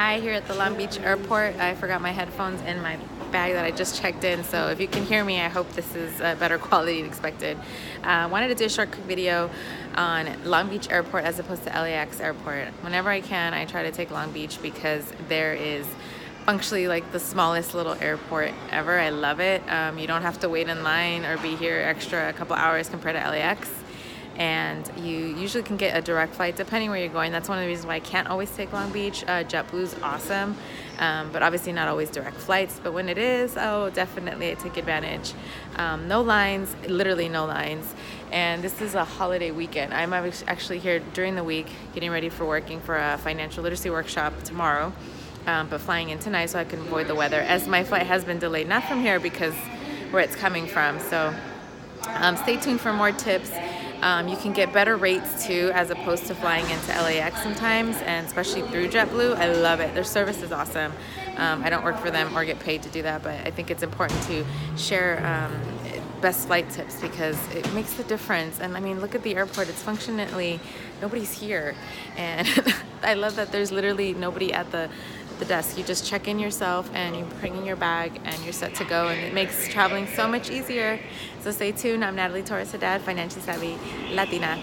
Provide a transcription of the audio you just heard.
Hi, here at the Long Beach airport. I forgot my headphones in my bag that I just checked in, so if you can hear me, I hope this is better quality than expected. Wanted to do a short quick video on Long Beach airport as opposed to LAX airport. Whenever I can, I try to take Long Beach because there is functionally like the smallest little airport ever. I love it. You don't have to wait in line or be here extra a couple hours compared to LAX. And you usually can get a direct flight depending where you're going. That's one of the reasons why I can't always take Long Beach. JetBlue's awesome, but obviously not always direct flights. But when it is, oh, definitely I take advantage. No lines, literally no lines. And this is a holiday weekend. I'm actually here during the week getting ready for working for a financial literacy workshop tomorrow, but flying in tonight so I can avoid the weather, as my flight has been delayed, not from here because where it's coming from. So stay tuned for more tips. You can get better rates too, as opposed to flying into LAX sometimes, and especially through JetBlue. I love it. Their service is awesome. I don't work for them or get paid to do that, but I think it's important to share best flight tips because it makes the difference. And I mean, look at the airport. It's functionally, nobody's here. And I love that there's literally nobody at the desk. You just check in yourself and you bring in your bag and you're set to go, and it makes traveling so much easier. So stay tuned. I'm Natalie Torres Haddad, financially savvy Latina.